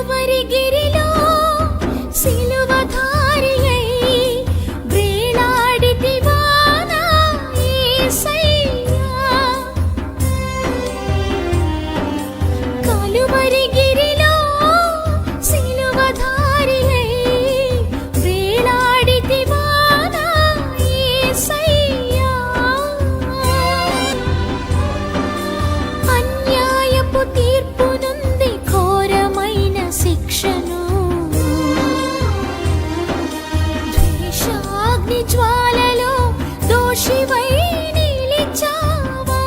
కలువరి గిరిలో సిలువధారియై వేలాడితివా నా యేసయ్యా. కలువరి గిరిలో సిలువధారియై వేలాడితివా నా యేసయ్యా. అన్యాయపు తీర్పు నుండి ఘోరమైన శిక్షను ద్వేషాగ్ని జ్వాలలో దోషివై నిలిచావా.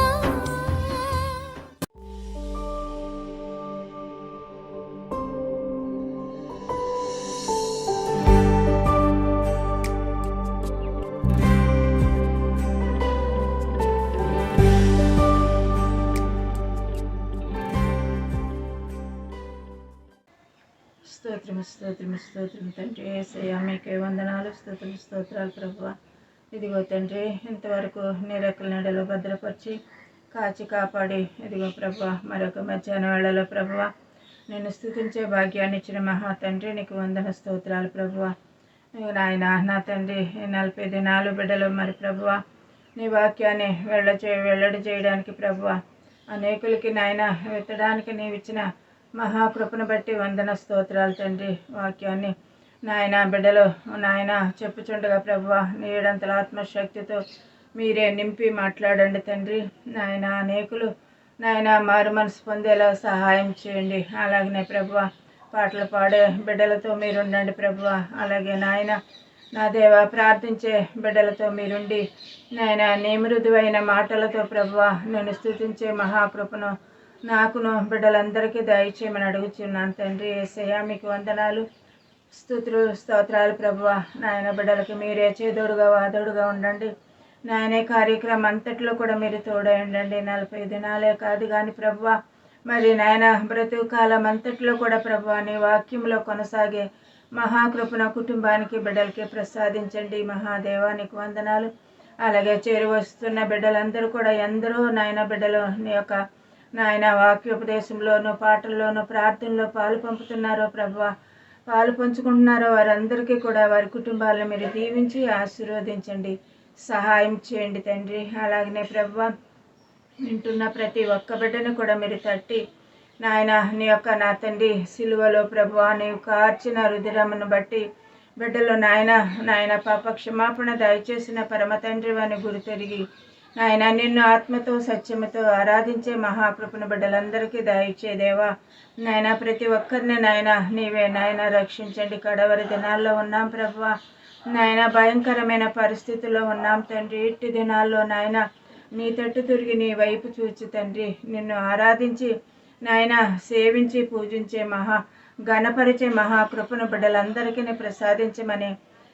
స్తోత్రము స్తోత్రము స్తోత్రము తండ్రి యేసయ్యా, మీకే వందనాలు, స్తోత్రాలు ప్రభువా. ఇదిగో తండ్రి, ఇంతవరకు నీ రెక్కల నీడలో భద్రపరిచి కాచి కాపాడి ఇదిగో ప్రభువా మరొక మధ్యాహ్న వేళలో ప్రభువా నేను స్తుతించే భాగ్యాన్ని ఇచ్చిన మహా తండ్రి నీకు స్తోత్రాలు ప్రభువా. నాయన నా తండ్రి, 40 దినాలు బిడ్డలు మరి ప్రభువా నీ వాక్యాన్ని వెల్లడి చేయడానికి ప్రభువా అనేకులకి నాయన ఎత్తడానికి నీవిచ్చిన మహాకృపను బట్టి స్తోత్రాలు తండ్రి. వాక్యాన్ని నాయన బిడ్డలు నాయన చెప్పుచుండగా ప్రభువా నీ ఏడంతల ఆత్మశక్తితో మీరే నింపి మాట్లాడండి తండ్రి. నాయన అనేకులు నాయన మారు మనసు పొందేలా సహాయం చేయండి. అలాగనే ప్రభువా పాటలు పాడే బిడ్డలతో మీరుండండి ప్రభువా. అలాగే నాయన నా దేవ ప్రార్థించే బిడ్డలతో మీరుండి నాయన నీ మృదువైన మాటలతో ప్రభువా నేను స్తుతించే మహాకృపను నాకును బిడ్డలందరికీ దయచేయమని అడుగుచున్నాను తండ్రి. యేసయ్యా మీకు వందనాలు, స్తోత్రాలు ప్రభువా. నాయన బిడ్డలకి మీరే చేదోడుగా వాదోడుగా ఉండండి. నాయన కార్యక్రమం అంతట్లో కూడా మీరు తోడై ఉండండి. 40 దినాలే కాదు కానీ ప్రభువా మరి నాయన బ్రతుకు కాలం అంతట్లో కూడా ప్రభువా నీ వాక్యంలో కొనసాగే మహాకృపణ కుటుంబానికి బిడ్డలకి ప్రసాదించండి. మహాదేవానికి వందనాలు. అలాగే చేరువస్తున్న బిడ్డలందరూ కూడా ఎందరో నాయన బిడ్డలు నీ యొక్క నాయన వాక్యోపదేశంలోనూ పాటల్లోనూ ప్రార్థనలో పాలు పంపుతున్నారో ప్రభువా పాలు పంచుకుంటున్నారో వారందరికీ కూడా వారి కుటుంబాలను మీరు దీవించి ఆశీర్వదించండి, సహాయం చేయండి తండ్రి. అలాగనే ప్రభువా వింటున్న ప్రతి ఒక్క బిడ్డను కూడా మీరు తట్టి నాయన నీ యొక్క నా తండ్రి సిలువలో ప్రభువా నీవు కార్చిన రుధిరమును బట్టి బిడ్డలు నాయన పాప క్షమాపణ దయచేసిన పరమ తండ్రి వాని గురితెరిగి నాయన నిన్ను ఆత్మతో సత్యముతో ఆరాధించే మహాకృపను బిడ్డలందరికీ దయచేదేవా. నాయన ప్రతి ఒక్కరిని నాయన నీవే నాయన రక్షించండి. కడవరి దినాల్లో ఉన్నాం ప్రభువా నాయన, భయంకరమైన పరిస్థితుల్లో ఉన్నాం తండ్రి. ఇట్టి దినాల్లో నాయన నీ తట్టు తిరిగి నీ వైపు చూచి తండ్రి నిన్ను ఆరాధించి నాయన సేవించి పూజించే గణపరిచే మహాకృపను బిడ్డలందరికీ ప్రసాదించమని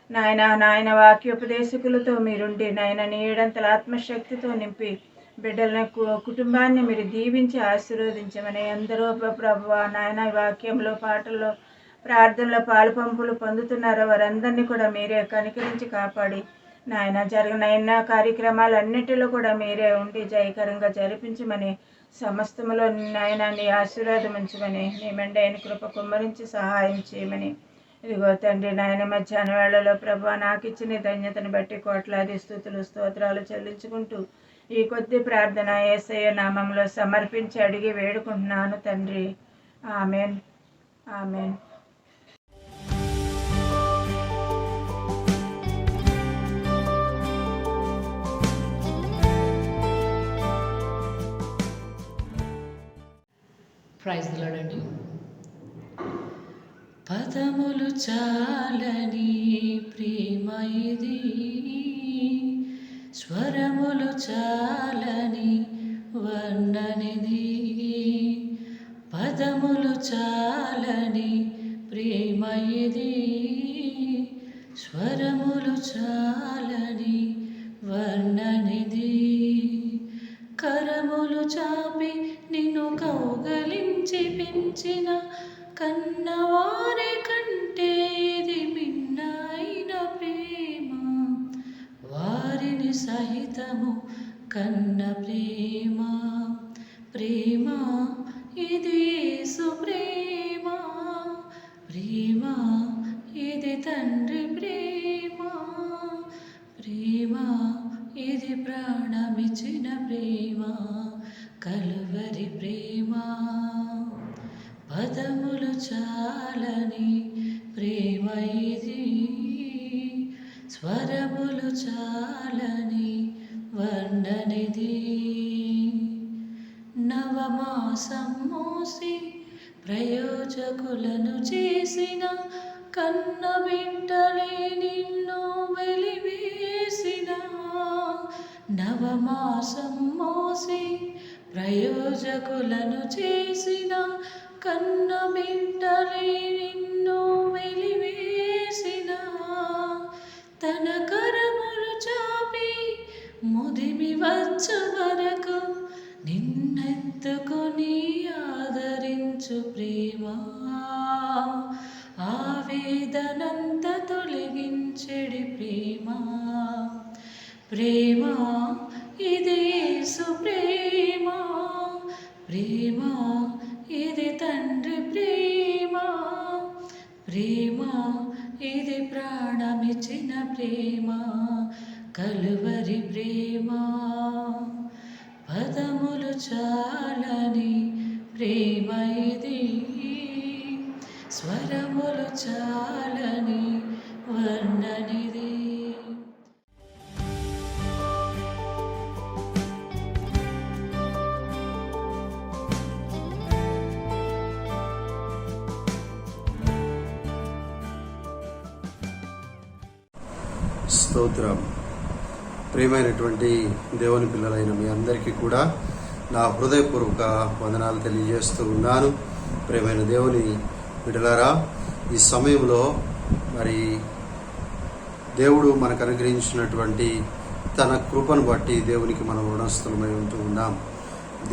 నాయన వాక్యోపదేశకులతో మీరుండి నాయన నీ ఏడంతల ఆత్మశక్తితో నింపి బిడ్డల కుటుంబాన్ని మీరు దీవించి ఆశీర్వదించమని అందరూ ప్రభువా నాయన వాక్యంలో పాటల్లో ప్రార్థనలో పాలు పంపులు పొందుతున్నారో వారందరినీ కూడా మీరే కనికరించి కాపాడి నాయన జరిగిన కార్యక్రమాలన్నిటిలో కూడా మీరే ఉండి జయకరంగా జరిపించమని సమస్తములో నాయన నీ ఆశీర్వాదం ఉంచమని నీ మెండైన కృప కుమ్మరించి సహాయం చేయమని ఇదిగో తండ్రి నాయన మధ్యాహ్న వేళలో ప్రభువా నాకు ఇచ్చిన ధన్యతను బట్టి కోట్లాది స్తుతులు స్తోత్రాలు చెల్లించుకుంటూ ఈ కొద్ది ప్రార్థన యేసయ్య నామంలో సమర్పించి అడిగి వేడుకుంటున్నాను తండ్రి. Amen, amen. Praise the lord అండి. పదములు చాలని ప్రేమ ఇది, స్వరములు చాలని వర్ణనిది. పదములు చాలని ప్రేమ ఇది, స్వరములు చాలని వర్ణనిది. కరములు చాపి నిన్ను కౌగలించి పెంచిన కన్నవారి కంటే ఇది మిన్నైన ప్రేమ, వారిని సహితము కన్న ప్రేమ. ప్రేమ ఇది యేసు ప్రేమ, ప్రేమ ఇది తండ్రి ప్రేమ, ప్రేమ ఇది ప్రాణమిచ్చిన ప్రేమ, కలువరి ప్రేమ. పదములు చాలని ప్రేమ ఇది, స్వరములు చాలని వర్ణనిది. నవమాసం మోసి ప్రయోజకులను చేసిన కన్న బిడ్డలే నిన్ను వెలివేసిన. నవమాసం మోసి ప్రయోజకులను చేసిన కన్న బిడ్డలే నిన్ను వెలివేసిన. తన కరములు చాపి ముదిమి వచ్చు వరకు నిన్నెత్తుకొని ఆదరించు ప్రేమ, ఆవేదనంత తొలగించెడి ప్రేమ. ప్రేమ ఇది యేసు ప్రేమ, ప్రేమ ఇది తండ్రి ప్రేమ, ప్రేమ ఇది ప్రాణమిచ్చిన ప్రేమ, కలువరి ప్రేమ. పదములు చాలని ప్రేమ ఇది, స్వరములు చాలని వర్ణనిది. స్తోత్రం. ప్రియమైనటువంటి దేవుని పిల్లలైన మీ అందరికీ కూడా నా హృదయపూర్వక వందనాలు తెలియజేస్తూ ఉన్నాను. ప్రియమైన దేవుని బిడ్డలారా, ఈ సమయంలో మరి దేవుడు మనకు అనుగ్రహించినటువంటి తన కృపను బట్టి దేవునికి మనం రుణస్థులమై ఉంటూ ఉన్నాం.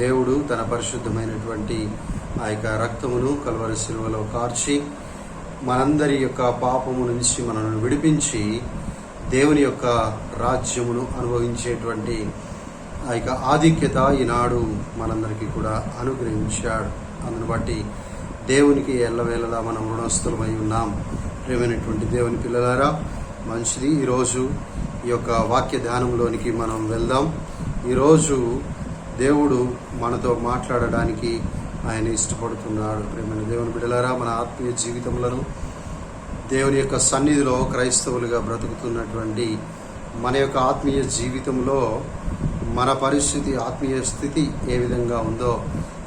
దేవుడు తన పరిశుద్ధమైనటువంటి ఆ యొక్క రక్తమును కల్వరి శిలువలో కార్చి మనందరి యొక్క పాపము నుంచి మనల్ని విడిపించి దేవుని యొక్క రాజ్యమును అనుభవించేటువంటి ఆ యొక్క ఆధిక్యత ఈనాడు మనందరికీ కూడా అనుగ్రహించాడు. అందును బట్టి దేవునికి ఎల్లవేళలా మనం రుణస్థులమై ఉన్నాం. ప్రియమైనటువంటి దేవుని పిల్లలారా, మంచిది. ఈరోజు ఈ యొక్క వాక్య ధ్యానంలోనికి మనం వెళ్దాం. ఈరోజు దేవుడు మనతో మాట్లాడడానికి ఆయన ఇష్టపడుతున్నాడు. ప్రియమైన దేవుని బిడ్డలారా, మన ఆత్మీయ జీవితములను దేవుని యొక్క సన్నిధిలో క్రైస్తవులుగా బ్రతుకుతున్నటువంటి మన యొక్క ఆత్మీయ జీవితంలో మన పరిస్థితి, ఆత్మీయ స్థితి ఏ విధంగా ఉందో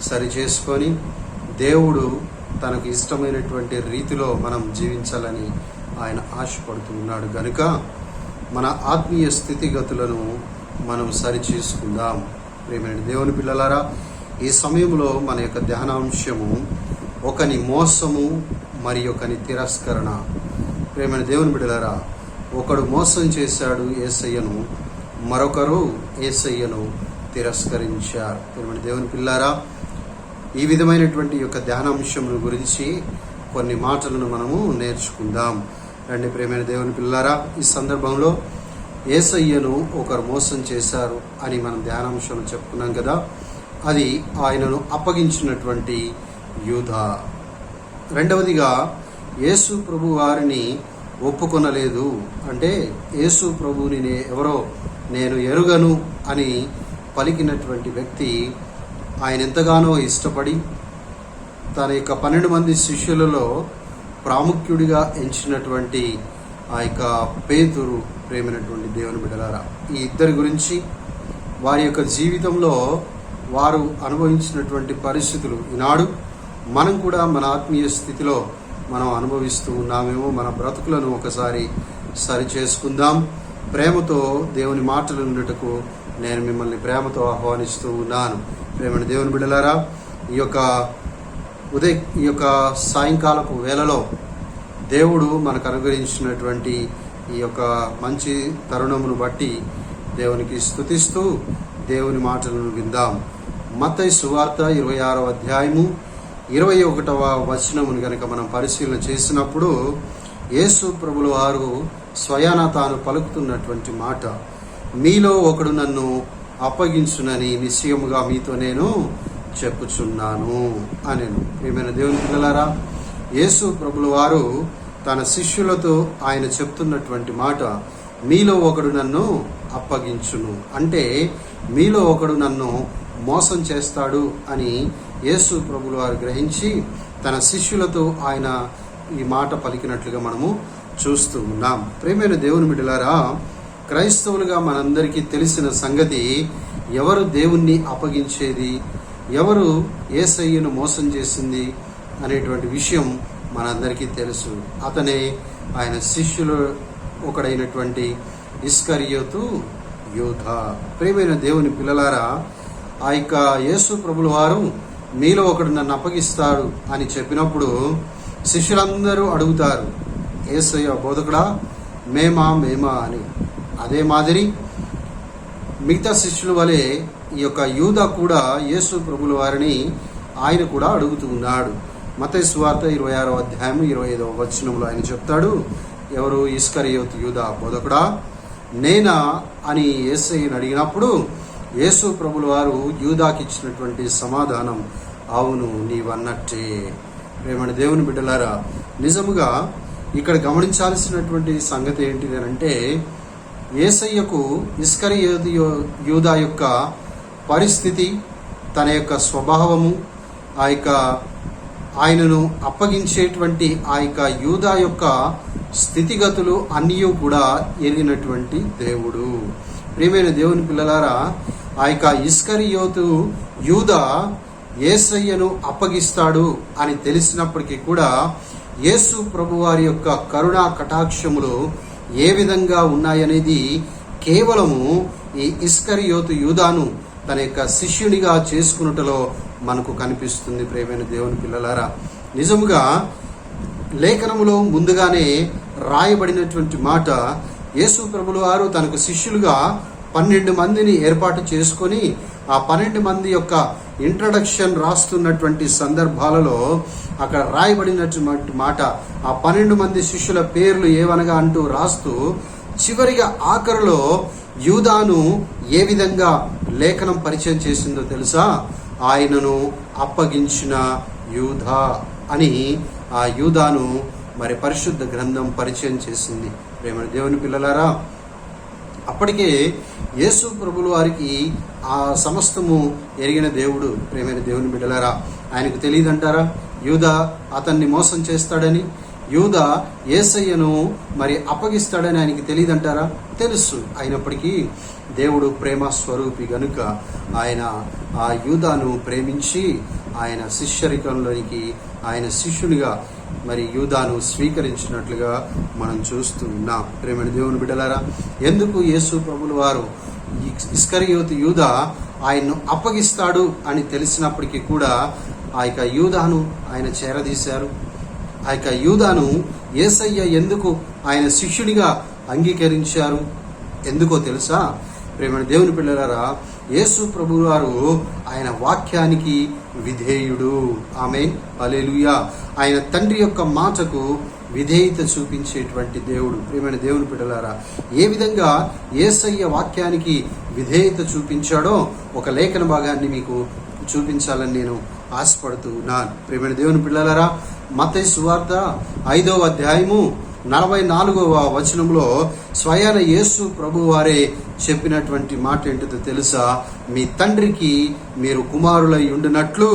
సరిచేసుకొని దేవుడు తనకు ఇష్టమైనటువంటి రీతిలో మనం జీవించాలని ఆయన ఆశపడుతూ ఉన్నాడు. కనుక మన ఆత్మీయ స్థితిగతులను మనం సరిచేసుకుందాం. ప్రియమైన దేవుని పిల్లలారా, ఈ సమయంలో మన యొక్క ధ్యానాంశము ఒకని మోసము మరి ఒకని తిరస్కరణ. ప్రియమైన దేవుని బిడ్డలారా, ఒకడు మోసం చేశాడు యేసయ్యను, మరొకరు యేసయ్యను తిరస్కరించారు. ప్రియమైన దేవుని పిల్లారా, ఈ విధమైనటువంటి యొక్క ధ్యానాంశమును గురించి కొన్ని మాటలను మనము నేర్చుకుందాం. రండి ప్రియమైన దేవుని పిల్లారా, ఈ సందర్భంలో యేసయ్యను ఒకరు మోసం చేశారు అని మనం ధ్యానాంశం చెప్పుకున్నాం కదా. అది ఆయనను అప్పగించినటువంటి యూదా. రెండవదిగా, యేసు ప్రభు వారిని ఒప్పుకొనలేదు. అంటే యేసు ప్రభువుని ఎవరో నేను ఎరుగను అని పలికినటువంటి వ్యక్తి ఆయన ఎంతగానో ఇష్టపడి తన యొక్క 12 మంది శిష్యులలో ప్రాముఖ్యుడిగా ఎంచినటువంటి ఆ యొక్క పేతురు. ప్రేమైనటువంటి దేవుని బిడ్డలారా, ఈ ఇద్దరి గురించి వారి యొక్క జీవితంలో వారు అనుభవించినటువంటి పరిస్థితులు ఈనాడు మనం కూడా మన ఆత్మీయ స్థితిలో మనం అనుభవిస్తూ ఉన్నామేమో. మన బ్రతుకులను ఒకసారి సరి చేసుకుందాం. ప్రేమతో దేవుని మాటలు వినుటకు నేను మిమ్మల్ని ప్రేమతో ఆహ్వానిస్తూ ఉన్నాను. ప్రేమైన దేవుని బిడ్డలారా, ఈ యొక్క సాయంకాలపు వేళలో దేవుడు మనకు అనుగ్రహించినటువంటి ఈ యొక్క మంచి తరుణమును బట్టి దేవునికి స్తుతిస్తూ దేవుని మాటలను విందాం. మత్తయి సువార్త 26వ అధ్యాయము 21వ వచనమును గనక మనం పరిశీలన చేసినప్పుడు యేసు ప్రభుల వారు స్వయాన తాను పలుకుతున్నటువంటి మాట, మీలో ఒకడు నన్ను అప్పగించునని నిశ్చయముగా మీతో నేను చెప్పుచున్నాను అనెను. ప్రియమైన దేవుని పిల్లలారా, యేసు ప్రభుల వారు తన శిష్యులతో ఆయన చెప్తున్నటువంటి మాట, మీలో ఒకడు నన్ను అప్పగించును, అంటే మీలో ఒకడు నన్ను మోసం చేస్తాడు అని యేసు ప్రభుల వారు గ్రహించి తన శిష్యులతో ఆయన ఈ మాట పలికినట్లుగా మనము చూస్తూ ఉన్నాం. ప్రియమైన దేవుని బిడ్డలారా, క్రైస్తవులుగా మనందరికీ తెలిసిన సంగతి, ఎవరు దేవుణ్ణి అప్పగించేది, ఎవరు యేసయ్యను మోసం చేసింది అనేటువంటి విషయం మనందరికీ తెలుసు. అతనే ఆయన శిష్యులు ఒకడైనటువంటి ఇస్కరియోతు యూదా. ప్రియమైన దేవుని పిల్లలారా, ఆ యొక్క యేసు ప్రభుల వారు మీలో ఒకడు నన్ను అప్పగిస్తాడు అని చెప్పినప్పుడు శిష్యులందరూ అడుగుతారు, యేసయ్య బోధకుడా, మేమా అని. అదే మాదిరి మిగతా శిష్యుల వలె ఈ యొక్క యూదా కూడా యేసు ప్రభుల వారిని ఆయన కూడా అడుగుతూ ఉన్నాడు. మత్తయి సువార్త 26వ అధ్యాయం 25వ వచనంలో ఆయన చెప్తాడు, ఎవరు ఇస్కరియోతు యూదా, బోధకుడా నేనా అని యేసయ్యను అడిగినప్పుడు యేసు ప్రభుల వారు యూదాకి ఇచ్చినటువంటి సమాధానం, అవును నీవన్నట్టే. ప్రేమని దేవుని బిడ్డలారా, నిజముగా ఇక్కడ గమనించాల్సినటువంటి సంగతి ఏంటిది అంటే, యేసయ్యకు ఇస్కరియోతు యూదా యొక్క పరిస్థితి, తన యొక్క స్వభావము, ఆ యొక్క ఆయనను అప్పగించేటువంటి ఆ యొక్క యూదా యొక్క స్థితిగతులు అన్నీ కూడా ఎరిగినటువంటి దేవుడు. ప్రియమైన దేవుని పిల్లలారా, ఆ యొక్క ఇస్కరియోతు యూదా యేసయ్యను అప్పగిస్తాడు అని తెలిసినప్పటికీ కూడా యేసు ప్రభు వారి యొక్క కరుణా కటాక్షములు ఏ విధంగా ఉన్నాయనేది కేవలము ఈ ఇస్కరియోతు యూదాను తన యొక్క శిష్యునిగా చేసుకున్నటలో మనకు కనిపిస్తుంది. ప్రియమైన దేవుని పిల్లలారా, నిజముగా లేఖనములో ముందుగానే రాయబడినటువంటి మాట, యేసు ప్రభుల వారు తనకు శిష్యులుగా 12 మందిని ఏర్పాటు చేసుకొని ఆ 12 మంది యొక్క ఇంట్రడక్షన్ రాస్తున్నటువంటి సందర్భాలలో అక్కడ రాయబడినటువంటి మాట, ఆ 12 మంది శిష్యుల పేర్లు ఏవనగా అంటూ రాస్తూ చివరిగా ఆఖరులో యూదాను ఏ విధంగా లేఖనం పరిచయం చేసిందో తెలుసా? ఆయనను అప్పగించిన యూదా అని ఆ యూదాను మరి పరిశుద్ధ గ్రంథం పరిచయం చేసింది. ప్రేమ దేవుని పిల్లలారా, అప్పటికే యేసు ప్రభుల వారికి ఆ సమస్తము ఎరిగిన దేవుడు. ప్రేమైన దేవుని బిడ్డలారా, ఆయనకు తెలియదంటారా యూదా అతన్ని మోసం చేస్తాడని? యూదా యేసయ్యను మరి అప్పగిస్తాడని ఆయనకి తెలియదంటారా? తెలుసు. అయినప్పటికీ దేవుడు ప్రేమ స్వరూపి గనుక ఆయన ఆ యూదాను ప్రేమించి ఆయన శిష్యరికంలోనికి ఆయన శిష్యునిగా మరి యూదాను స్వీకరించినట్లుగా మనం చూస్తూ ఉన్నాం. ప్రేమైన దేవుని బిడ్డలారా, ఎందుకు యేసు ప్రభుల వారు ఇస్కరియోతు యూదా ఆయన్ను అప్పగిస్తాడు అని తెలిసినప్పటికీ కూడా ఆ యొక్క యూదాను ఆయన చేరదీశారు? ఆ యొక్క యూదాను యేసయ్య ఎందుకు ఆయన శిష్యునిగా అంగీకరించారు? ఎందుకో తెలుసా? ప్రేమ దేవుని పిల్లలారా, యేసు ప్రభువు వారు ఆయన వాక్యానికి విధేయుడు. ఆమేన్, హల్లెలూయా. ఆయన తండ్రి యొక్క మాటకు విధేయత చూపించేటువంటి దేవుడు. ప్రియమైన దేవుని బిడ్డలారా, ఏ విధంగా యేసయ్య వాక్యానికి విధేయత చూపించాడో ఒక లేఖన భాగాన్ని మీకు చూపించాలని నేను ఆశపడుతూ ఉన్నాను. ప్రియమైన దేవుని పిల్లలారా, మత్తయి సువార్త 5వ అధ్యాయము 44వ వచనంలో స్వయాన యేసు ప్రభు వారే చెప్పినటువంటి మాట ఏంటిదో తెలుసా? మీ తండ్రికి మీరు కుమారులై ఉండినట్లు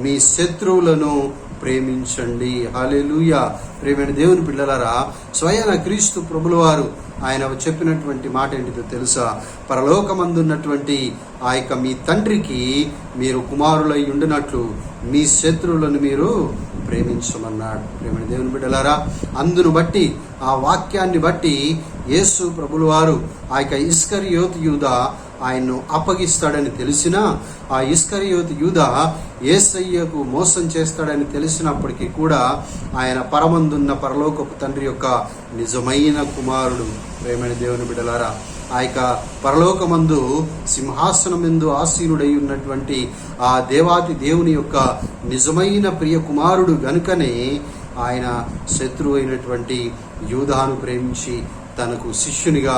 మీ శత్రువులను ప్రేమించండి. హల్లెలూయా. ప్రియమైన దేవుని పిల్లలారా, స్వయాన క్రీస్తు ప్రభుల వారు ఆయన చెప్పినటువంటి మాట ఏంటిదో తెలుసా? పరలోకమందున్నటువంటి ఆ యొక్క మీ తండ్రికి మీరు కుమారులై ఉండినట్లు మీ శత్రువులను మీరు ప్రేమించమన్నాడు. ప్రేమైన దేవుని బిడ్డలారా, అందును బట్టి ఆ వాక్యాన్ని బట్టి యేసు ప్రభుల వారు ఆ యొక్క ఇస్కరియోతు యూదా ఆయన్ను అప్పగిస్తాడని తెలిసినా, ఆ ఇస్కరియోతు యూదా యేసయ్యకు మోసం చేస్తాడని తెలిసినప్పటికీ కూడా ఆయన పరమందున్న పరలోకపు తండ్రి యొక్క నిజమైన కుమారుడు. ప్రేమైన దేవుని బిడ్డలారా, ఆ యొక్క పరలోకమందు సింహాసనమందు ఆసీనుడై ఉన్నటువంటి ఆ దేవాతి దేవుని యొక్క నిజమైన ప్రియ కుమారుడు గనుకనే ఆయన శత్రువు అయినటువంటి యూదాను ప్రేమించి తనకు శిష్యునిగా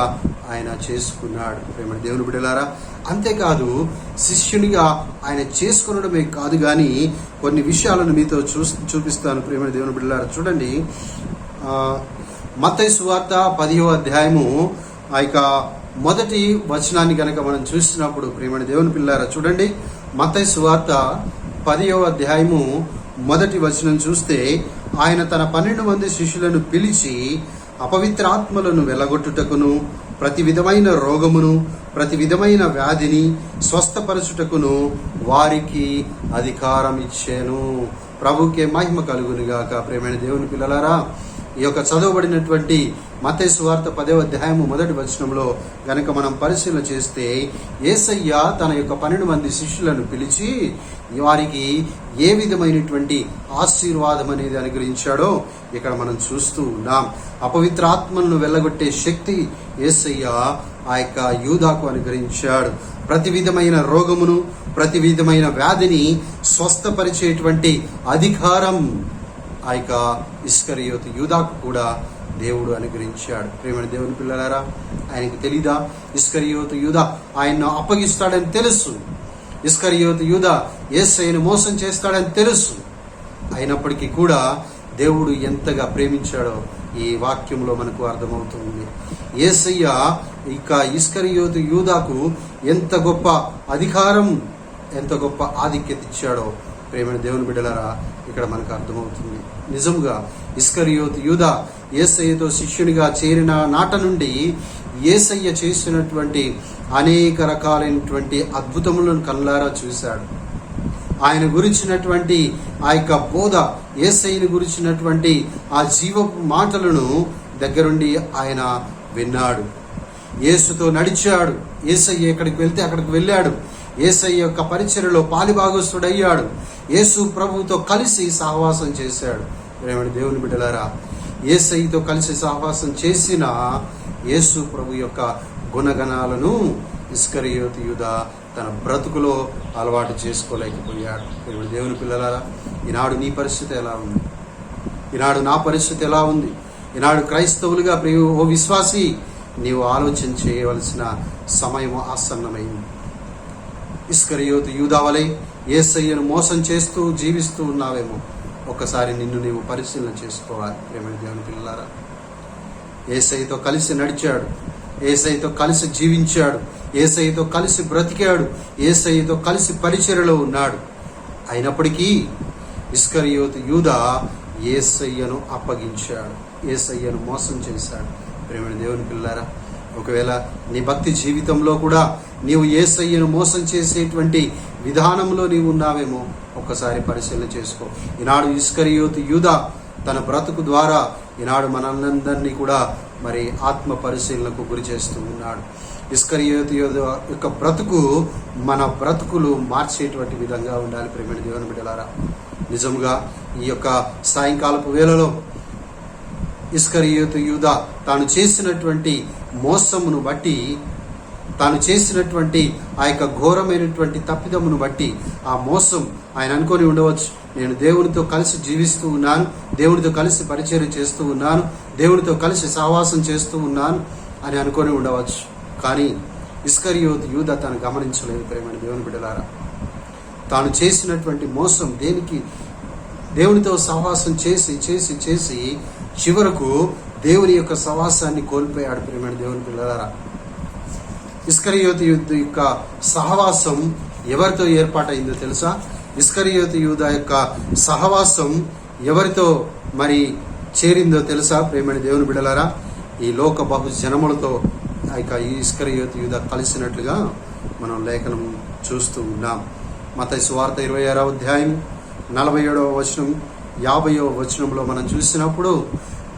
ఆయన చేసుకున్నాడు. ప్రేమ దేవుని బిడ్డలారా, అంతేకాదు శిష్యునిగా ఆయన చేసుకునడమే కాదు కానీ కొన్ని విషయాలను మీతో చూపిస్తాను. ప్రేమ దేవుని బిడ్డలారా, చూడండి, మత్తయి సువార్త 10వ అధ్యాయము ఆ యొక్క మొదటి వచనాన్ని కనుక మనం చూసినప్పుడు, ప్రేమ దేవుని పిల్లారా చూడండి, మత్తయి సువార్త 10వ అధ్యాయము మొదటి వచనం చూస్తే, ఆయన తన 12 మంది శిష్యులను పిలిచి అపవిత్రాత్మలను వెలగొట్టుటకును ప్రతి విధమైన రోగమును ప్రతి విధమైన వ్యాధిని స్వస్థపరచుటకును వారికి అధికారం ఇచ్చాను. ప్రభుకే మహిమ కలుగునుగాక. ప్రేమైన దేవుని పిల్లలారా, ఈ యొక్క చదవబడినటువంటి మత్తయి సువార్త 10వ అధ్యాయము మొదటి వచనంలో గనక మనం పరిశీలన చేస్తే, యేసయ్య తన యొక్క 12 మంది శిష్యులను పిలిచి వారికి ఏ విధమైనటువంటి ఆశీర్వాదం అనేది అనుగ్రహించాడో ఇక్కడ మనం చూస్తూ ఉన్నాం. అపవిత్రాత్మలను వెళ్ళగొట్టే శక్తి యేసయ్య ఆ యొక్క యూదాకు అనుగ్రహించాడు. ప్రతి విధమైన రోగమును ప్రతి విధమైన వ్యాధిని స్వస్థపరిచేటువంటి అధికారం ఆ యొక్క ఇస్కరియోతు యూదాకు కూడా దేవుడు అనుగ్రహించాడు. ప్రేమ దేవుని పిల్లలారా, ఆయనకి తెలీదా ఇస్కరియోతు యూదా ఆయన్ను అప్పగిస్తాడని తెలుసు. ఇస్కరియోతు యూదా యేసయ్యను మోసం చేస్తాడని తెలుసు. అయినప్పటికీ కూడా దేవుడు ఎంతగా ప్రేమించాడో ఈ వాక్యంలో మనకు అర్థమవుతుంది. యేసయ్య ఇక ఇస్కరియోతు యూదాకు ఎంత గొప్ప అధికారం, ఎంత గొప్ప ఆధిక్యత ఇచ్చాడో ప్రేమ దేవుని బిడ్డలారా ఇక్కడ మనకు అర్థమవుతుంది. నిజంగా ఇస్కరియోతు యూదా యేసయ్యతో శిష్యునిగా చేరిన నాట నుండి యేసయ్య చేసినటువంటి అనేక రకాలైనటువంటి అద్భుతములను కళ్ళారా చూశాడు. ఆయన గురించినటువంటి ఆ యొక్క బోధ, యేసయ్యను గురించినటువంటి ఆ జీవపు మాటలను దగ్గరుండి ఆయన విన్నాడు. యేసుతో నడిచాడు. యేసయ్య ఎక్కడికి వెళ్తే అక్కడికి వెళ్ళాడు. యేసయ్య యొక్క పరిచర్యలో పాలిభాగస్తుడయ్యాడు. యేసు ప్రభువుతో కలిసి సహవాసం చేశాడు. ప్రేమని దేవుని బిడ్డలారా, యేసయ్యతో కలిసి సహవాసం చేసిన యేసు ప్రభు యొక్క గుణగణాలను ఇస్కరియోతు యూదా తన బ్రతుకులో అలవాటు చేసుకోలేకపోయాడు. ప్రేమని దేవుని పిల్లలారా, ఈనాడు నీ పరిస్థితి ఎలా ఉంది? ఈనాడు నా పరిస్థితి ఎలా ఉంది? ఈనాడు క్రైస్తవులుగా ఓ విశ్వాసి, నీవు ఆలోచన చేయవలసిన సమయం ఆసన్నమైంది. ఇస్కరియోతు యూదా వలె యేసయ్యను మోసం చేస్తూ జీవిస్తూ ఉన్నావేమో ఒక్కసారి నిన్ను నీవు పరిశీలన చేసుకోవాలి. ప్రేమని దేవుని పిల్లలారా, యేసయ్యతో కలిసి నడిచాడు, యేసయ్యతో కలిసి జీవించాడు, యేసయ్యతో కలిసి బ్రతికాడు, యేసయ్యతో కలిసి పరిచర్యలో ఉన్నాడు. అయినప్పటికీ ఇస్కరియోతు యూదా యేసయ్యను అప్పగించాడు, యేసయ్యను మోసం చేశాడు. ప్రేమని దేవుని పిల్లలారా, ఒకవేళ నీ భక్తి జీవితంలో కూడా నీవు యేసయ్యను మోసం చేసేటువంటి విధానంలో నీవు ఉన్నావేమో ఒక్కసారి పరిశీలన చేసుకో. ఈనాడు ఇస్కరియోతు యూదా తన బ్రతుకు ద్వారా ఈనాడు మనందరినీ కూడా మరి ఆత్మ పరిశీలనకు గురి చేస్తూ ఉన్నాడు. ఇస్కరియోతు యూదా యొక్క బ్రతుకు మన బ్రతుకులు మార్చేటువంటి విధంగా ఉండాలి. ప్రేమని దేవుని బిడ్డలారా, నిజంగా ఈ యొక్క సాయంకాలపు వేళలో ఇస్కరియోతు యూదా తాను చేసినటువంటి మోసమును బట్టి, తాను చేసినటువంటి ఆ యొక్క ఘోరమైనటువంటి తప్పిదమును బట్టి, ఆ మోసం ఆయన అనుకొని ఉండవచ్చు, నేను దేవునితో కలిసి జీవిస్తూ ఉన్నాను, దేవునితో కలిసి పరిచర్య చేస్తూ ఉన్నాను, దేవునితో కలిసి సహవాసం చేస్తూ ఉన్నాను అని అనుకొని ఉండవచ్చు. కానీ ఇస్కరియోతు యూదా తాను గమనించలేదు. ప్రేమని దేవుని బిడ్డలారా, తాను చేసినటువంటి మోసం దేనికి? దేవునితో సహవాసం చేసి చేసి చేసి చివరకు దేవుని యొక్క సహవాసాన్ని కోల్పోయాడు. ప్రేమని దేవుని పిల్లలారా, ఇస్కరియోతు యొక్క సహవాసం ఎవరితో ఏర్పాటైందో తెలుసా? ఇస్కరియోతు యూదా యొక్క సహవాసం ఎవరితో మరి చేరిందో తెలుసా? ప్రేమని దేవుని బిడ్డలారా, ఈ లోక బహు జనములతో ఆ యొక్క ఇస్కరియోతు యూదా కలిసినట్లుగా మనం లేఖనం చూస్తూ ఉన్నాం. మత్తయి సువార్త 26వ అధ్యాయం 47వ వచనం 50వ వచనంలో మనం చూసినప్పుడు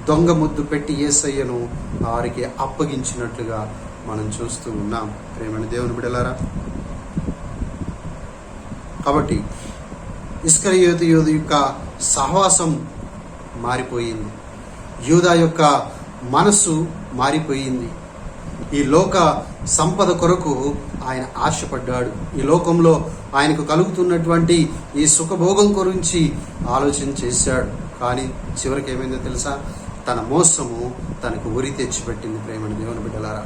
దొంగ ముద్దు పెట్టి యేసయ్యను వారికి అప్పగించినట్లుగా మనం చూస్తూ ఉన్నాం. ప్రేమని దేవుని బిడ్డలారా, కాబట్టి ఇస్కరియోతు యూదా యొక్క సహవాసం మారిపోయింది. యూదా యొక్క మనస్సు మారిపోయింది. ఈ లోక సంపద కొరకు ఆయన ఆశపడ్డాడు. ఈ లోకంలో ఆయనకు కలుగుతున్నటువంటి ఈ సుఖభోగం గురించి ఆలోచన చేశాడు. కానీ చివరికి ఏమైందో తెలుసా? తన మోసము తనకు ఉరి తెచ్చిపెట్టింది. ప్రేమని దేవుని బిడ్డలారా,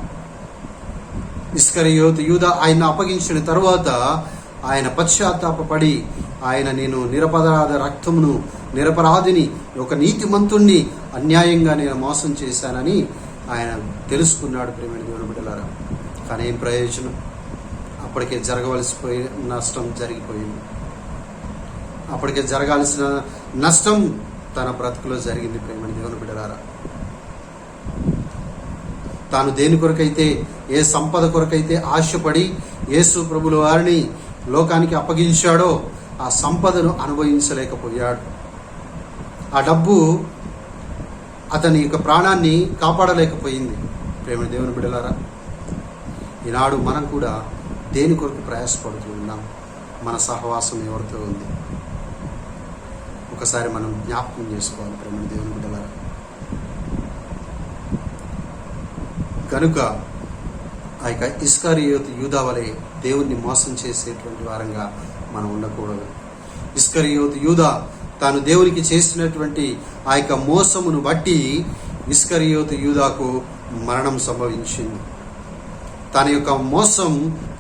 ఇస్కరియోతు యూదా ఆయన అప్పగించిన తరువాత ఆయన పశ్చాత్తాపడి నేను నిరపరాధ రక్తమును, నిరపరాధిని, ఒక నీతిమంతుణ్ణి అన్యాయంగా నేను మోసం చేశానని ఆయన తెలుసుకున్నాడు. ప్రేమని దేవుని బిడ్డలారా, కానీ ఏం ప్రయోజనం? అప్పటికే జరగవలసిపోయి నష్టం జరిగిపోయింది. అప్పటికే జరగాల్సిన నష్టం తన బ్రతుకులో జరిగింది. ప్రేమని దేవుని బిడ్డలారా, తాను దేని కొరకైతే, ఏ సంపద కొరకైతే ఆశపడి యేసు ప్రభుల వారిని లోకానికి అప్పగించాడో ఆ సంపదను అనుభవించలేకపోయాడు. ఆ డబ్బు అతని యొక్క ప్రాణాన్ని కాపాడలేకపోయింది. ప్రేమ దేవుని బిడ్డలారా, ఈనాడు మనం కూడా దేని కొరకు ప్రయాసపడుతూ ఉన్నాం? మన సహవాసం ఎవరితో ఉంది? ఒకసారి మనం జ్ఞాపకం చేసుకోవాలి. ప్రేమ దేవుని బిడ్డలారా, కనుక ఆ యొక్క ఇస్కరియోతు యూదా వలె దేవుణ్ణి మోసం చేసేటువంటి వారంగా మనం ఉండకూడదు. ఇస్కరియోతు యూదా తాను దేవునికి చేసినటువంటి ఆ యొక్క మోసమును బట్టి ఇస్కరియోతు యూదాకు మరణం సంభవించింది. తన యొక్క మోసం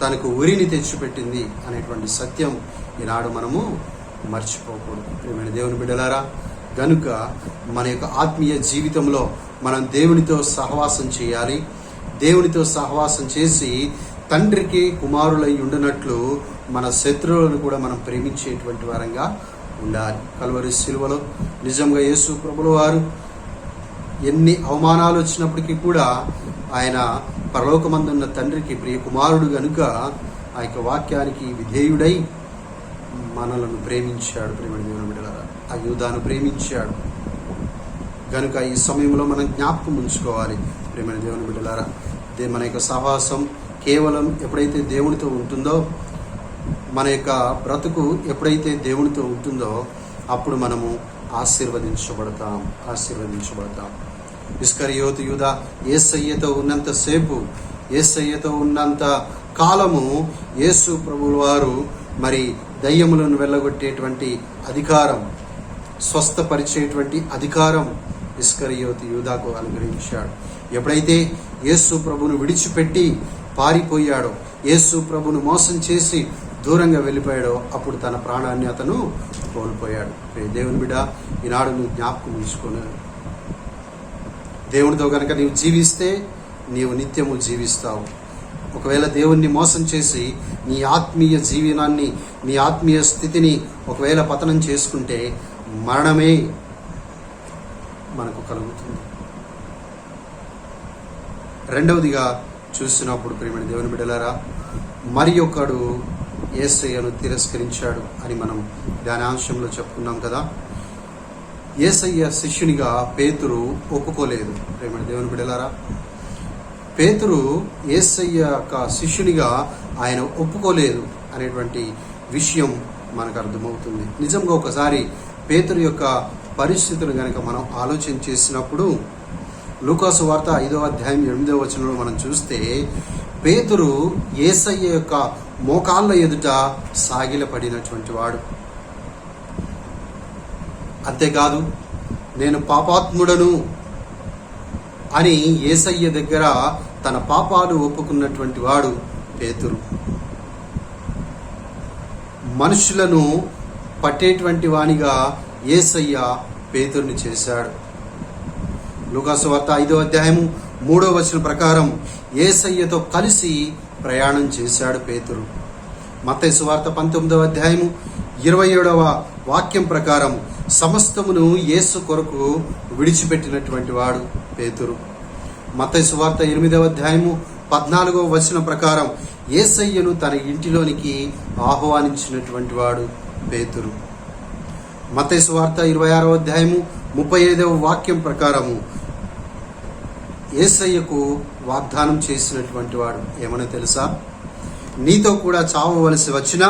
తనకు ఉరిని తెచ్చిపెట్టింది అనేటువంటి సత్యం ఈనాడు మనము మర్చిపోకూడదు. ప్రియమైన దేవుని బిడ్డలారా, గనుక మన యొక్క ఆత్మీయ జీవితంలో మనం దేవునితో సహవాసం చేయాలి. దేవునితో సహవాసం చేసి తండ్రికి కుమారులై ఉండినట్లు మన శత్రువులను కూడా మనం ప్రేమించేటువంటి వారంగా ఉండాలి. కల్వరి శిలువలో నిజంగా యేసు ప్రభుల వారు ఎన్ని అవమానాలు వచ్చినప్పటికీ కూడా ఆయన పరలోకమందున్న తండ్రికి ప్రియ కుమారుడు గనుక ఆ యొక్క వాక్యానికి విధేయుడై మనలను ప్రేమించాడు. ప్రేమ దేవుని బిడ్డలారా, ఆ యూదాను ప్రేమించాడు. గనుక ఈ సమయంలో మనం జ్ఞాపకం ఉంచుకోవాలి. ప్రేమ దేవుని బిడ్డలారా, మన యొక్క సహవాసం కేవలం ఎప్పుడైతే దేవునితో ఉంటుందో, మన యొక్క బ్రతుకు ఎప్పుడైతే దేవునితో ఉంటుందో అప్పుడు మనము ఆశీర్వదించబడతాం. ఇస్కరియోతు యూదా యేసయ్యతో ఉన్నంతసేపు, యేసయ్యతో ఉన్నంత కాలము యేసు ప్రభువుల వారు మరి దయ్యములను వెళ్ళగొట్టేటువంటి అధికారం, స్వస్థపరిచేటువంటి అధికారం ఇస్కరియోతు యూదాకు అనుగ్రహించాడు. ఎప్పుడైతే యేసు ప్రభును విడిచిపెట్టి పారిపోయాడో, యేసు ప్రభును మోసం చేసి దూరంగా వెళ్ళిపోయాడో అప్పుడు తన ప్రాణాన్ని అతను కోల్పోయాడు. దేవుని బిడ్డ, ఈనాడు నువ్వు జ్ఞాపకం ఉంచుకున్నాడు. దేవునితో కనుక నీవు జీవిస్తే నీవు నిత్యము జీవిస్తావు. ఒకవేళ దేవుణ్ణి మోసం చేసి నీ ఆత్మీయ జీవనాన్ని, నీ ఆత్మీయ స్థితిని ఒకవేళ పతనం చేసుకుంటే మరణమే మనకు కలుగుతుంది. రెండవదిగా చూసినప్పుడు ప్రియమైన దేవుని బిడ్డలారా, మరి ఒకడు యేసయ్యను తిరస్కరించాడు అని మనం ధ్యానాంశంలో చెప్పుకున్నాం కదా. యేసయ్య శిష్యునిగా పేతురు ఒప్పుకోలేదు. ప్రియమైన దేవుని బిడ్డలారా, పేతురు యేసయ్య యొక్క శిష్యునిగా ఆయన ఒప్పుకోలేదు అనేటువంటి విషయం మనకు అర్థమవుతుంది. నిజంగా ఒకసారి పేతురు యొక్క పరిస్థితులు కనుక మనం ఆలోచన చేసినప్పుడు లూకాసు వార్త 5వ అధ్యాయం 8వ వచనంలో మనం చూస్తే పేతురు యేసయ్య యొక్క మోకాళ్ళ ఎదుట సాగిలపడినటువంటి వాడు. అంతేకాదు, నేను పాపాత్ముడను అని యేసయ్య దగ్గర తన పాపాలు ఒప్పుకున్నటువంటి వాడు పేతురు. మనుషులను పట్టేటువంటి వానిగా యేసయ్య పేతురుని చేశాడు. లూకాసు వార్త 5వ అధ్యాయము 3వ వచనం ప్రకారం యేసయ్యతో కలిసి ప్రయాణం చేశాడు పేతురు. మత్తయి సువార్త 19వ అధ్యాయము 27వ వాక్యం ప్రకారం సమస్తమును యేసు కొరకు విడిచిపెట్టినటువంటి వాడు పేతురు. మత్తయి సువార్త 8వ అధ్యాయము 14వ వచనం ప్రకారం యేసయ్యను తన ఇంటిలోనికి ఆహ్వానించినటువంటి వాడు పేతురు. మత్తయి సువార్త 26వ అధ్యాయము 35వ వాక్యం ప్రకారము యేసయ్యకు వాగ్దానం చేసినటువంటి వాడు ఏమని తెలుసా? నీతో కూడా చావవలసి వచ్చినా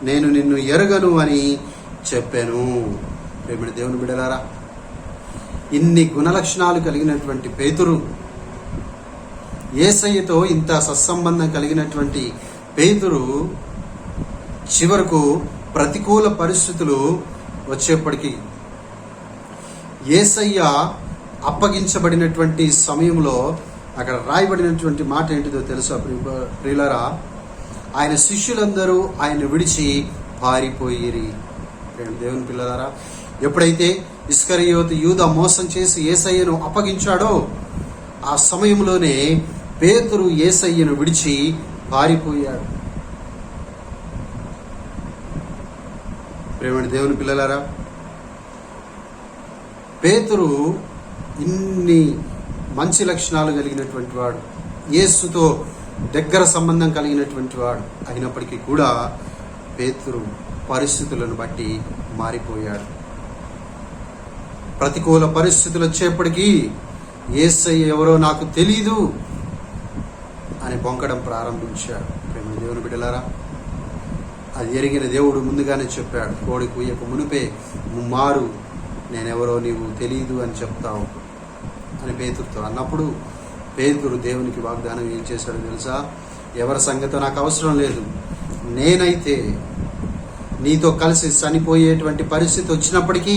నేను నిన్ను ఎరగను అని చెప్పాను. ప్రేమ దేవుని బిడ్డలారా, ఇన్ని గుణలక్షణాలు కలిగినటువంటి పేతురు, యేసయ్యతో ఇంత సత్సంబంధం కలిగినటువంటి పేతురు చివరకు ప్రతికూల పరిస్థితులు వచ్చేప్పటికీ యేసయ్య అప్పగించబడినటువంటి సమయంలో అక్కడ రాయబడినటువంటి మాట ఏంటిదో తెలుసా ప్రియులారా? ఆయన శిష్యులందరూ ఆయన విడిచి పారిపోయిరి. దేవుని పిల్లలారా, ఎప్పుడైతే ఇస్కరియోతు యూదా మోసం చేసి యేసయ్యను అప్పగించాడో ఆ సమయంలోనే పేతురు యేసయ్యను విడిచి పారిపోయాడు. ప్రేమని దేవుని పిల్లలారా, పేతురు ఇన్ని మంచి లక్షణాలు కలిగినటువంటి వాడు, యేసుతో దగ్గర సంబంధం కలిగినటువంటి వాడు అయినప్పటికీ కూడా పేతురు పరిస్థితులను బట్టి మారిపోయాడు. ప్రతికూల పరిస్థితులు వచ్చేప్పటికీ యేసయ్య ఎవరో నాకు తెలీదు అని బొంకడం ప్రారంభించాడు. ప్రేమ దేవుని బిడ్డలారా, అది ఎరిగిన దేవుడు ముందుగానే చెప్పాడు, కోడి కూయకు మునిపే ముమ్మారు నేనెవరో నీవు తెలీదు అని చెప్తావు అని పేతురుతో అన్నప్పుడు పేతురు దేవునికి వాగ్దానం ఏం చేశాడో తెలుసా? ఎవరి సంగతో నాకు అవసరం లేదు, నేనైతే నీతో కలిసి చనిపోయేటువంటి పరిస్థితి వచ్చినప్పటికీ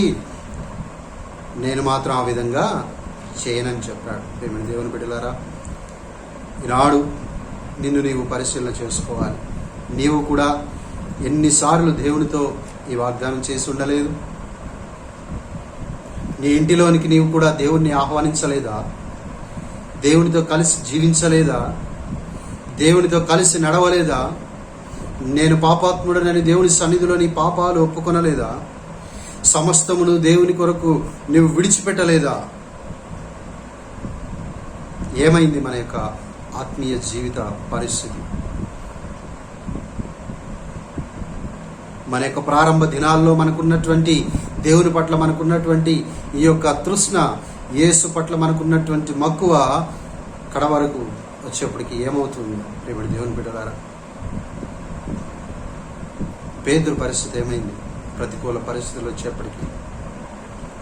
నేను మాత్రం ఆ విధంగా చేయనని చెప్పాడు. ప్రేమ దేవుని బిడ్డలారా, ఈనాడు నిన్ను నీవు పరిశీలన చేసుకోవాలి. నీవు కూడా ఎన్నిసార్లు దేవునితో ఈ వాగ్దానం చేసి ఉండలేదు? నీ ఇంటిలోనికి నీవు కూడా దేవుణ్ణి ఆహ్వానించలేదా? దేవునితో కలిసి జీవించలేదా? దేవునితో కలిసి నడవలేదా? నేను పాపాత్ముడనని దేవుని సన్నిధిలో నీ పాపాలు ఒప్పుకొనలేదా? సమస్తమును దేవుని కొరకు నువ్వు విడిచిపెట్టలేదా? ఏమైంది మన యొక్క ఆత్మీయ జీవిత పరిస్థితి? మన యొక్క ప్రారంభ దినాల్లో మనకున్నటువంటి దేవుని పట్ల మనకున్నటువంటి ఈ యొక్క తృష్ణ, యేసు పట్ల మనకున్నటువంటి మక్కువ కడ వరకు వచ్చేప్పటికి ఏమవుతుంది? ప్రేమ దేవుని బిడ్డలారా, పేతురు పరిస్థితి ఏమైంది? ప్రతికూల పరిస్థితులు వచ్చేప్పటికీ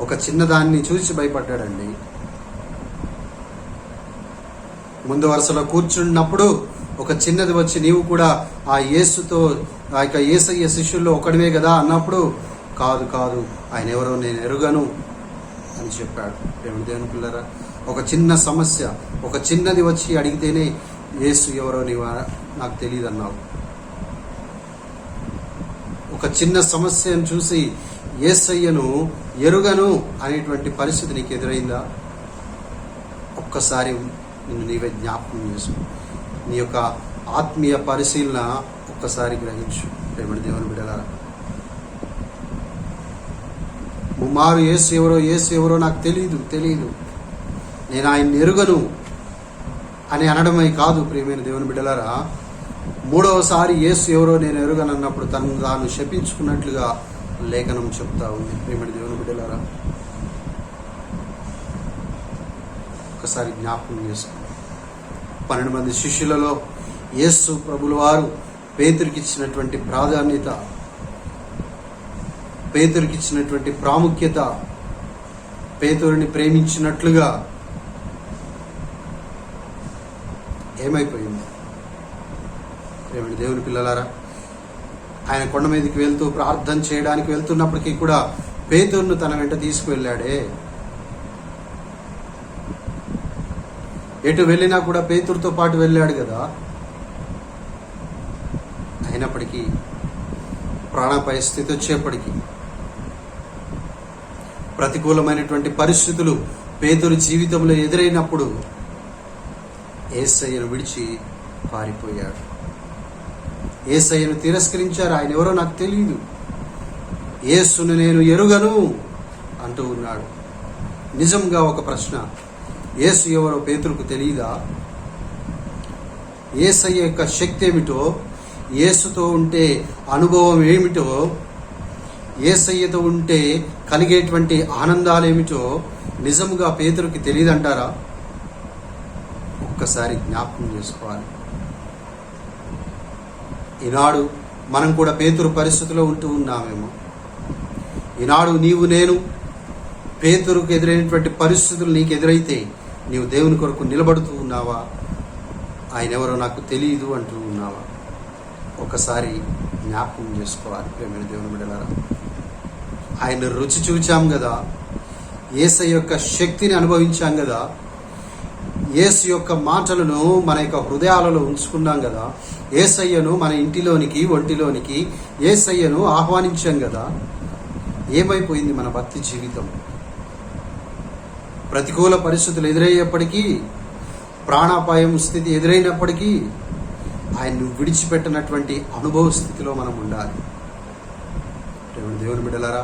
ఒక చిన్నదాన్ని చూసి భయపడ్డాడండి. ముందు వరుసలో కూర్చున్నప్పుడు ఒక చిన్నది వచ్చి నీవు కూడా ఆ యేసుతో ఆ యొక్క యేసయ్య శిష్యుల్లో ఒకడివే కదా అన్నప్పుడు కాదు కాదు ఆయన ఎవరో నేను ఎరుగను అని చెప్పాడు. దేవుని పిల్లరా, ఒక చిన్న సమస్య, ఒక చిన్నది వచ్చి అడిగితేనే యేసు ఎవరో నీవు నాకు తెలియదు అన్నావు. ఒక చిన్న సమస్యను చూసి యేసయ్యను ఎరుగను అనేటువంటి పరిస్థితి నీకు ఎదురైందా? ఒక్కసారి నిన్ను నీవే జ్ఞాపకం చేసు. నీ యొక్క ఆత్మీయ పరిశీలన ఒక్కసారి గ్రహించు. ప్రేమడి దేవుని బిడ్డలారా, ముమ్మారు యేసు ఎవరో నాకు తెలియదు, నేను ఆయన్ని ఎరుగను అని అనడమే కాదు. ప్రియమైన దేవుని బిడ్డలారా, మూడవసారి యేసు ఎవరో నేను ఎరుగను అన్నప్పుడు తను తాను శపించుకున్నట్లుగా లేఖనం చెప్తా ఉంది. ప్రియమైన దేవుని బిడ్డలారా, ఒకసారి జ్ఞాపకం చేసుకో. 12 మంది శిష్యులలో యేసు ప్రభుల వారు పేతురికి ఇచ్చినటువంటి ప్రాధాన్యత, పేతురికి ఇచ్చినటువంటి ప్రాముఖ్యత, పేతురుని ప్రేమించినట్లుగా ఏమైపోయింది? ప్రేమ దేవుని పిల్లలారా, ఆయన కొండ మీదకి వెళ్తూ ప్రార్థన చేయడానికి వెళ్తున్నప్పటికీ కూడా పేతురును తన వెంట తీసుకువెళ్ళాడే. ఎటు వెళ్ళినా కూడా పేతురుతో పాటు వెళ్ళాడు కదా. అయినప్పటికీ ప్రాణాపాయ స్థితి వచ్చేప్పటికీ, ప్రతికూలమైనటువంటి పరిస్థితులు పేతురు జీవితంలో ఎదురైనప్పుడు యేసయ్యను విడిచి పారిపోయాడు. యేసయ్యను తిరస్కరించారు. ఆయన ఎవరో నాకు తెలియదు, యేసును నేను ఎరుగను అంటూ ఉన్నాడు. నిజంగా ఒక ప్రశ్న, యేసు ఎవరో పేతురుకు తెలియదా? యేసయ్య యొక్క శక్తి ఏమిటో, యేసుతో ఉంటే అనుభవం ఏమిటో, యేసయ్యతో ఉంటే కలిగేటువంటి ఆనందాలు ఏమిటో నిజంగా పేతురుకి తెలియదంటారా? ఒక్కసారి జ్ఞాపకం చేసుకోవాలి. ఈనాడు మనం కూడా పేతురు పరిస్థితిలో ఉంటూ ఉన్నామేమో. ఈనాడు నీవు నేను పేతురుకు ఎదురైనటువంటి పరిస్థితులు నీకు ఎదురైతే నీవు దేవుని కొరకు నిలబడుతూ ఉన్నావా? ఆయన ఎవరో నాకు తెలియదు అంటూ ఉన్నావా? ఒకసారి జ్ఞాపకం చేసుకోవాలి. ప్రేమైన దేవుని బిడ్డలారా, ఆయన రుచి చూచాం కదా. యేసయ్య యొక్క శక్తిని అనుభవించాం కదా, యేసు యొక్క మాటలను మన యొక్క హృదయాలలో ఉంచుకున్నాం కదా, యేసయ్యను మన ఇంటిలోనికి ఒంటిలోనికి యేసయ్యను ఆహ్వానించాం కదా. ఏమైపోయింది మన భక్తి జీవితం? ప్రతికూల పరిస్థితులు ఎదురయ్యేప్పటికీ, ప్రాణాపాయం స్థితి ఎదురైనప్పటికీ ఆయన్ను విడిచిపెట్టినటువంటి అనుభవ స్థితిలో మనం ఉండాలి. దేవుని బిడ్డలారా,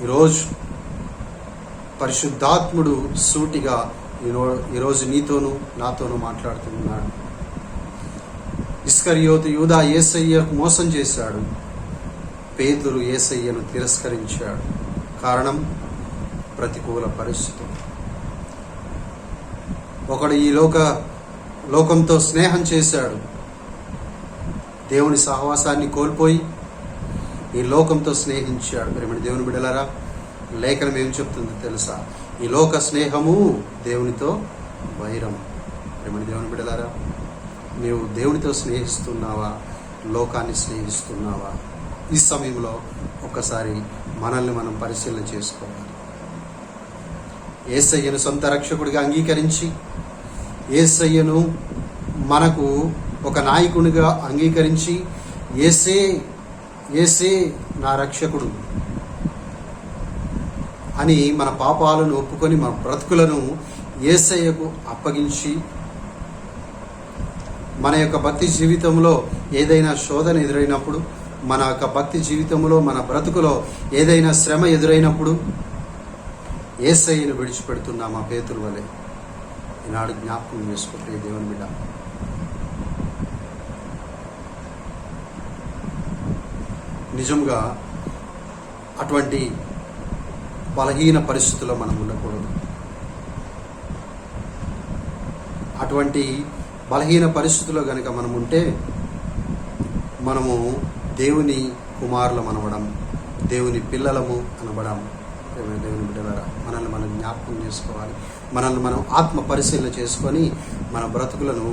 ఈరోజు పరిశుద్ధాత్ముడు సూటిగా ఈరోజు నీతోనూ నాతోనూ మాట్లాడుతున్నాడు. ఇస్కరియోతు యూదా యేసయ్యకు మోసం చేశాడు, పేతురు యేసయ్యను తిరస్కరించాడు. కారణం ప్రతికూల పరిస్థితులు. ఒకడు ఈ లోకంతో స్నేహం చేశాడు, దేవుని సహవాసాన్ని కోల్పోయి ఈ లోకంతో స్నేహించాడు. మరి దేవుని బిడ్డలారా, లేఖనం ఏం చెప్తుందో తెలుసా? ఈ లోక స్నేహము దేవునితో వైరం. మరి దేవుని బిడ్డలారా, నీవు దేవునితో స్నేహిస్తున్నావా, లోకాన్ని స్నేహిస్తున్నావా? ఈ సమయంలో ఒక్కసారి మనల్ని మనం పరిశీలన చేసుకోవాలి. యేసయ్యను సొంత రక్షకుడిగా అంగీకరించి, యేసయ్యను మనకు ఒక నాయకునిగా అంగీకరించి, యేసే నా రక్షకుడు అని మన పాపాలను ఒప్పుకొని మన బ్రతుకులను యేసయ్యకు అప్పగించి, మన యొక్క భక్తి జీవితంలో ఏదైనా శోధన ఎదురైనప్పుడు, మన యొక్క భక్తి జీవితంలో మన బ్రతుకులో ఏదైనా శ్రమ ఎదురైనప్పుడు యేసయ్యను విడిచిపెడుతున్నామా? పేతురు వలె. ఈనాడు జ్ఞాపకం చేసుకుంటే దేవుని బిడ్డ, నిజంగా అటువంటి బలహీన పరిస్థితుల్లో మనం ఉండకూడదు. అటువంటి బలహీన పరిస్థితుల్లో కనుక మనం ఉంటే మనము దేవుని కుమారులం అనబడం, దేవుని పిల్లలము అనబడం. దేవుని బిడ్డలారా, మనల్ని మనం జ్ఞాపకం చేసుకోవాలి. మనల్ని మనం ఆత్మ పరిశీలన చేసుకొని మన బ్రతుకులను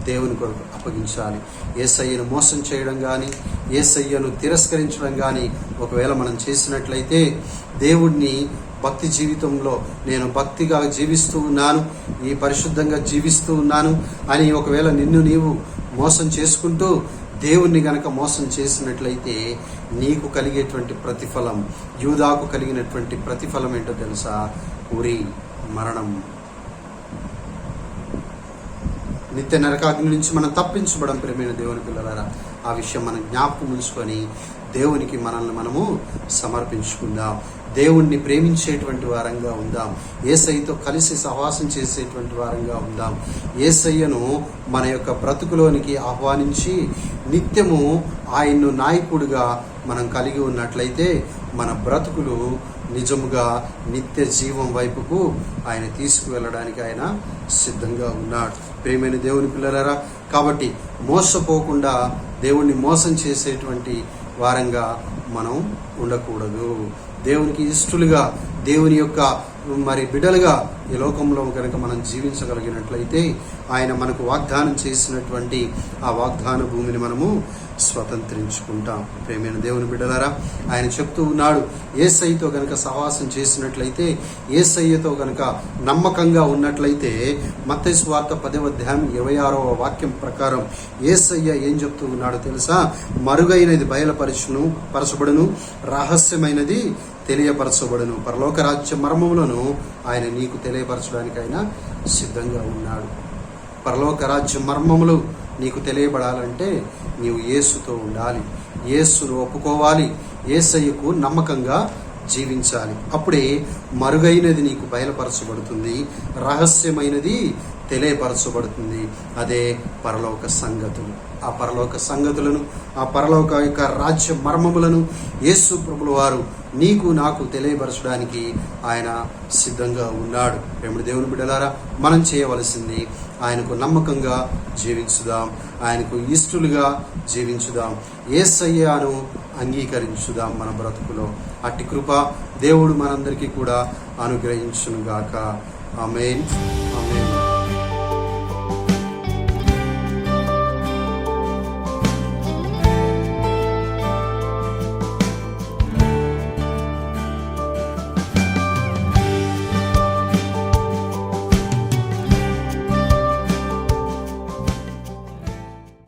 దేవుని కొరకు అప్పగించాలి. యేసయ్యను మోసం చేయడం కానీ, యేసయ్యను తిరస్కరించడం కానీ ఒకవేళ మనం చేసినట్లయితే, దేవుణ్ణి భక్తి జీవితంలో నేను భక్తిగా జీవిస్తూ ఉన్నాను, ఈ పరిశుద్ధంగా జీవిస్తూ ఉన్నాను అని ఒకవేళ నిన్ను నీవు మోసం చేసుకుంటూ దేవుణ్ణి గనక మోసం చేసినట్లయితే నీకు కలిగేటువంటి ప్రతిఫలం, యూదాకు కలిగినటువంటి ప్రతిఫలం ఏంటో తెలుసా? ఉరి, మరణం. నిత్య నరకాగ్ని నుంచి మనం తప్పించబడం. ప్రియమైన దేవుని పిల్లలారా, ఆ విషయం మనం జ్ఞాపకం ఉంచుకొని దేవునికి మనల్ని మనము సమర్పించుకుందాం. దేవుణ్ణి ప్రేమించేటువంటి వారంగా ఉందాం. యేసయ్యతో కలిసి సహవాసం చేసేటువంటి వారంగా ఉందాం. యేసయ్యను మన యొక్క బ్రతుకులోనికి ఆహ్వానించి నిత్యము ఆయన్ను నాయకుడిగా మనం కలిగి ఉన్నట్లయితే మన బ్రతుకులు నిజముగా నిత్య జీవం వైపుకు ఆయన తీసుకువెళ్ళడానికి ఆయన సిద్ధంగా ఉన్నాడు. ప్రియమైన దేవుని పిల్లలారా, కాబట్టి మోసపోకుండా దేవుణ్ణి మోసం చేసేటువంటి వారంగా మనం ఉండకూడదు. దేవునికి ఇష్టలుగా, దేవుని యొక్క బిడ్డలుగా ఈ లోకంలో కనుక మనం జీవించగలిగినట్లయితే ఆయన మనకు వాగ్దానం చేసినటువంటి ఆ వాగ్దాన భూమిని మనము స్వతంత్రించుకుంటాం. ప్రేమైన దేవుని బిడ్డలారా, ఆయన చెప్తూ ఉన్నాడు, యేసయ్యతో గనక సహవాసం చేసినట్లయితే, యేసయ్యతో గనక నమ్మకంగా ఉన్నట్లయితే, మత్తయి సువార్త 10వ అధ్యాయం 26వ వాక్యం ప్రకారం యేసయ్య ఏం చెప్తూ ఉన్నాడో తెలుసా? మరుగైనది బయలుపరచబడును, రహస్యమైనది తెలియపరచబడును. పరలోక రాజ్య మర్మములను ఆయన నీకు తెలియపరచడానికి ఆయన సిద్ధంగా ఉన్నాడు. పరలోక రాజ్య మర్మములు నీకు తెలియబడాలంటే నీవు యేసుతో ఉండాలి, యేసును ఒప్పుకోవాలి, యేసయ్యకు నమ్మకంగా జీవించాలి. అప్పుడే మరుగైనది నీకు బయలుపరచబడుతుంది, రహస్యమైనది తెలియపరచబడుతుంది. అదే పరలోక సంగతులు. ఆ పరలోక సంగతులను, ఆ పరలోక యొక్క రాజ్య మర్మములను యేసు ప్రభుల వారు నీకు నాకు తెలియపరచడానికి ఆయన సిద్ధంగా ఉన్నాడు. ప్రేమ దేవుని బిడ్డలారా, మనం చేయవలసింది ఆయనకు నమ్మకంగా జీవించుదాం, ఆయనకు ఇష్టలుగా జీవించుదాం, యేసయ్యను అంగీకరించుదాం మన బ్రతుకులో. అట్టి కృప దేవుడు మనందరికీ కూడా అనుగ్రహించునుగాక. ఆమేన్, ఆమేన్.